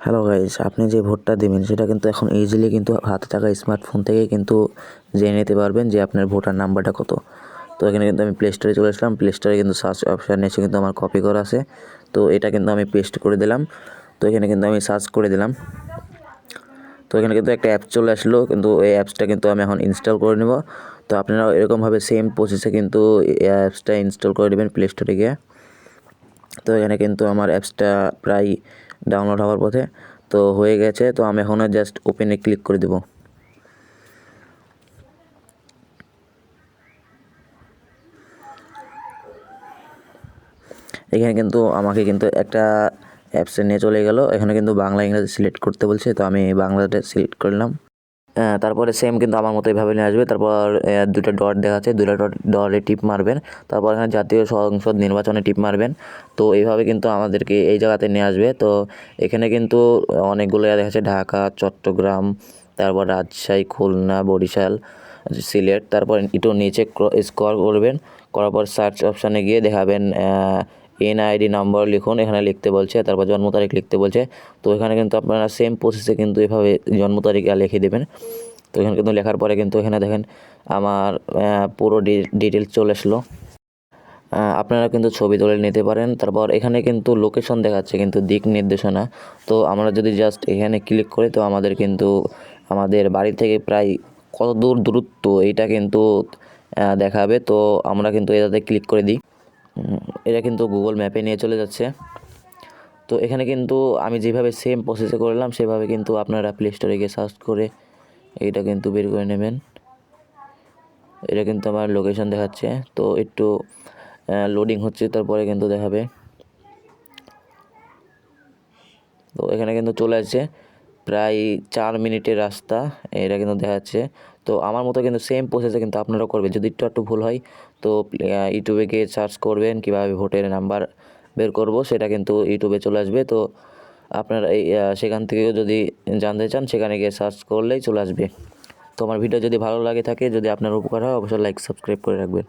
Hello guys, আপনি যে ভোটটা দেবেন সেটা কিন্তু এখন ইজিলি কিন্তু হাতে থাকা স্মার্টফোন থেকে কিন্তু জেনে নিতে পারবেন যে আপনার ভোটার নাম্বারটা কত। তো এখানে কিন্তু আমি প্লে স্টোরে চলে আসলাম। প্লে স্টোরে কিন্তু সার্চ অপশান এসে কিন্তু আমার কপি করা আছে। তো এটা কিন্তু আমি পেস্ট করে দিলাম। তো এখানে কিন্তু আমি সার্চ করে দিলাম। তো এখানে কিন্তু একটা অ্যাপস চলে আসলো, কিন্তু এই অ্যাপসটা কিন্তু আমি এখন ইনস্টল করে নেব। তো আপনারা এরকমভাবে সেম প্রসেসে কিন্তু এই অ্যাপসটা ইনস্টল করে নেবেন প্লে স্টোরে গিয়ে। তো এখানে কিন্তু আমার অ্যাপসটা প্রায় ডাউনলোড হওয়ার পথে, তো হয়ে গেছে। তো আমি এখন জাস্ট ওপেনে ক্লিক করে দেব। এখানে কিন্তু আমাকে কিন্তু একটা অ্যাপসে নিয়ে চলে গেল। এখানে কিন্তু বাংলা ইংরেজি সিলেক্ট করতে বলছে, তো আমি বাংলাটা সিলেক্ট করলাম। তারপরে সেম কিন্তু আমার মতো এইভাবে নিয়ে আসবে। তারপর দুটো ডট দেখাচ্ছে, দুটো ডটে টিপ মারবেন। তারপর এখানে জাতীয় সংসদ নির্বাচনে টিপ মারবেন। তো এইভাবে কিন্তু আমাদেরকে এই জায়গাতে নিয়ে আসবে। তো এখানে কিন্তু অনেকগুলো দেখাচ্ছে, ঢাকা, চট্টগ্রাম, তারপর রাজশাহী, খুলনা, বরিশাল, সিলেট। তারপর একটু নিচে স্ক্রল করবেন, করার পর সার্চ অপশানে গিয়ে দেখাবেন এনআইডি নম্বর লিখুন, এখানে লিখতে বলছে। তারপর জন্ম তারিখ লিখতে বলছে। তো এখানে কিন্তু আপনারা সেম প্রসেসে কিন্তু এভাবে জন্ম তারিখ লিখে দেবেন। তো এখানে কিন্তু লেখার পরে কিন্তু এখানে দেখেন আমার পুরো ডিটেলস চলে আসলো। আপনারা কিন্তু ছবি তুলে নিতে পারেন। তারপর এখানে কিন্তু লোকেশন দেখাচ্ছে, কিন্তু দিক নির্দেশনা। তো আমরা যদি জাস্ট এখানে ক্লিক করি, তো আমাদের কিন্তু আমাদের বাড়ি থেকে প্রায় কত দূর দূরত্ব এইটা কিন্তু দেখাবে। তো আমরা কিন্তু এটাতে ক্লিক করে দিই। এটা কিন্তু গুগল ম্যাপে নিয়ে চলে যাচ্ছে। তো এখানে কিন্তু আমি যেভাবে সেম প্রসেসে করলাম সেভাবে কিন্তু আপনারা প্লে স্টোরে গিয়ে সার্চ করে এইটা কিন্তু বের করে নেবেন। এটা কিন্তু আমার লোকেশন দেখাচ্ছে, তো একটু লোডিং হচ্ছে, তারপরে কিন্তু দেখাবে। তো এখানে কিন্তু চলে আসছে প্রায় 4 মিনিটের রাস্তা, এটা কিন্তু দেখাচ্ছে। তো আমার মতো কিন্তু সেম প্রসেসে কিন্তু আপনারাও করবেন। যদি একটু ভুল হয় তো ইউটিউবে গিয়ে সার্চ করবেন কীভাবে ভোটের নাম্বার বের করব, সেটা কিন্তু ইউটিউবে চলে আসবে। তো আপনারা এই সেখান থেকেও যদি জানতে চান সেখানে গিয়ে সার্চ করলেই চলে আসবে। তো আমার ভিডিও যদি ভালো লাগে থাকে, যদি আপনার উপকার হয়, অবশ্যই লাইক সাবস্ক্রাইব করে রাখবেন।